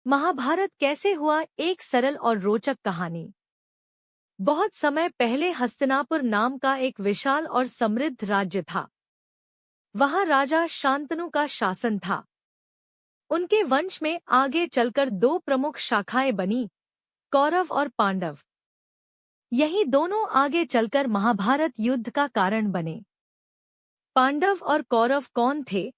महाभारत कैसे हुआ, एक सरल और रोचक कहानी। बहुत समय पहले हस्तिनापुर नाम का एक विशाल और समृद्ध राज्य था। वहां राजा शांतनु का शासन था। उनके वंश में आगे चलकर दो प्रमुख शाखाएं बनी, कौरव और पांडव। यही दोनों आगे चलकर महाभारत युद्ध का कारण बने। पांडव और कौरव कौन थे?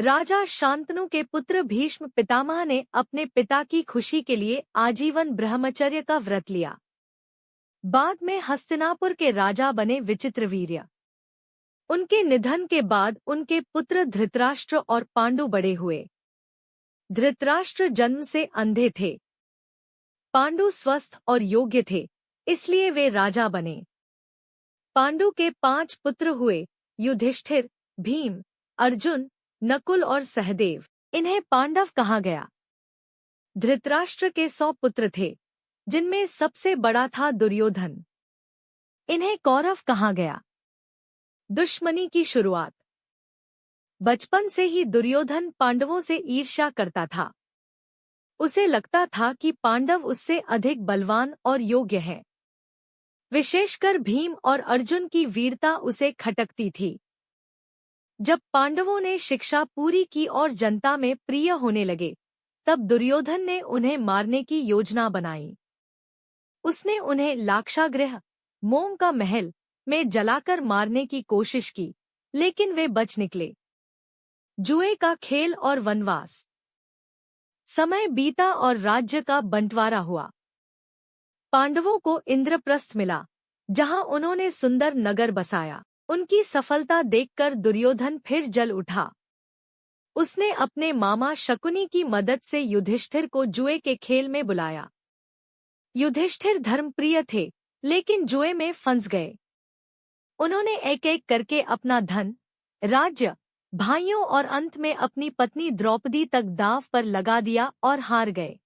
राजा शांतनु के पुत्र भीष्म पितामह ने अपने पिता की खुशी के लिए आजीवन ब्रह्मचर्य का व्रत लिया। बाद में हस्तिनापुर के राजा बने विचित्रवीर्य। उनके निधन के बाद उनके पुत्र धृतराष्ट्र और पांडु बड़े हुए। धृतराष्ट्र जन्म से अंधे थे। पांडु स्वस्थ और योग्य थे, इसलिए वे राजा बने। पांडु के 5 पुत्र हुए, युधिष्ठिर, भीम, अर्जुन, नकुल और सहदेव। इन्हें पांडव कहा गया। धृतराष्ट्र के 100 पुत्र थे, जिनमें सबसे बड़ा था दुर्योधन। इन्हें कौरव कहा गया। दुश्मनी की शुरुआत। बचपन से ही दुर्योधन पांडवों से ईर्ष्या करता था। उसे लगता था कि पांडव उससे अधिक बलवान और योग्य हैं। विशेषकर भीम और अर्जुन की वीरता उसे खटकती थी। जब पांडवों ने शिक्षा पूरी की और जनता में प्रिय होने लगे, तब दुर्योधन ने उन्हें मारने की योजना बनाई। उसने उन्हें लाक्षागृह, मोम का महल, में जलाकर मारने की कोशिश की, लेकिन वे बच निकले। जुए का खेल और वनवास। समय बीता और राज्य का बंटवारा हुआ। पांडवों को इंद्रप्रस्थ मिला, जहां उन्होंने सुंदर नगर बसाया। उनकी सफलता देखकर दुर्योधन फिर जल उठा। उसने अपने मामा शकुनी की मदद से युधिष्ठिर को जुए के खेल में बुलाया। युधिष्ठिर धर्मप्रिय थे, लेकिन जुए में फंस गए। उन्होंने एक एक करके अपना धन, राज्य, भाइयों और अंत में अपनी पत्नी द्रौपदी तक दांव पर लगा दिया और हार गए।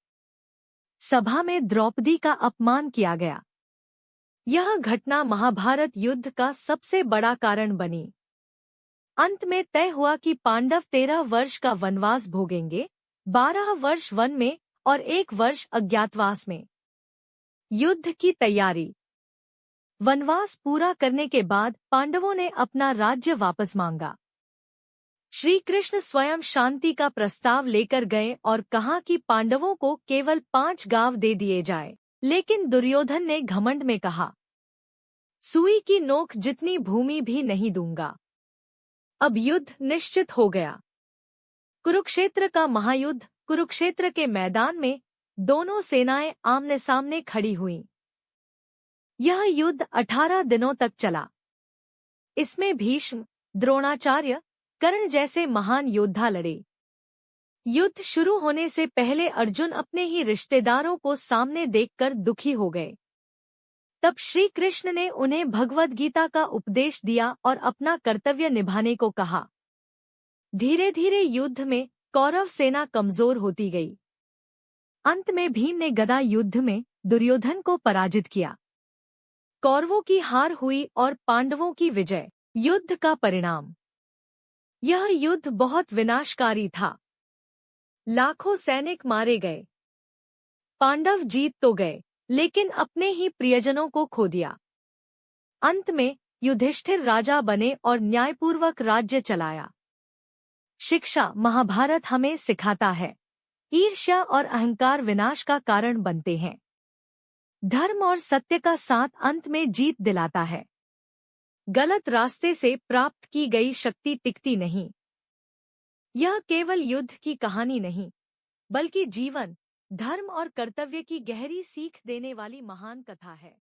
सभा में द्रौपदी का अपमान किया गया। यह घटना महाभारत युद्ध का सबसे बड़ा कारण बनी। अंत में तय हुआ कि पांडव 13 वर्ष का वनवास भोगेंगे, 12 वर्ष वन में और 1 वर्ष अज्ञातवास में। युद्ध की तैयारी। वनवास पूरा करने के बाद पांडवों ने अपना राज्य वापस मांगा। श्री कृष्ण स्वयं शांति का प्रस्ताव लेकर गए और कहा कि पांडवों को केवल 5 गांव दे दिए जाए, लेकिन दुर्योधन ने घमंड में कहा, सुई की नोक जितनी भूमि भी नहीं दूंगा। अब युद्ध निश्चित हो गया। कुरुक्षेत्र का महायुद्ध। कुरुक्षेत्र के मैदान में दोनों सेनाएं आमने सामने खड़ी हुईं। यह युद्ध 18 दिनों तक चला। इसमें भीष्म, द्रोणाचार्य, कर्ण जैसे महान योद्धा लड़े। युद्ध शुरू होने से पहले अर्जुन अपने ही रिश्तेदारों को सामने देखकर दुखी हो गए। तब श्री कृष्ण ने उन्हें भगवद गीता का उपदेश दिया और अपना कर्तव्य निभाने को कहा। धीरे धीरे युद्ध में कौरव सेना कमजोर होती गई। अंत में भीम ने गदा युद्ध में दुर्योधन को पराजित किया। कौरवों की हार हुई और पांडवों की विजय। युद्ध का परिणाम। यह युद्ध बहुत विनाशकारी था। लाखों सैनिक मारे गए। पांडव जीत तो गए, लेकिन अपने ही प्रियजनों को खो दिया। अंत में युधिष्ठिर राजा बने और न्यायपूर्वक राज्य चलाया। शिक्षा। महाभारत हमें सिखाता है, ईर्ष्या और अहंकार विनाश का कारण बनते हैं। धर्म और सत्य का साथ अंत में जीत दिलाता है। गलत रास्ते से प्राप्त की गई शक्ति टिकती नहीं। यह केवल युद्ध की कहानी नहीं, बल्कि जीवन, धर्म और कर्तव्य की गहरी सीख देने वाली महान कथा है।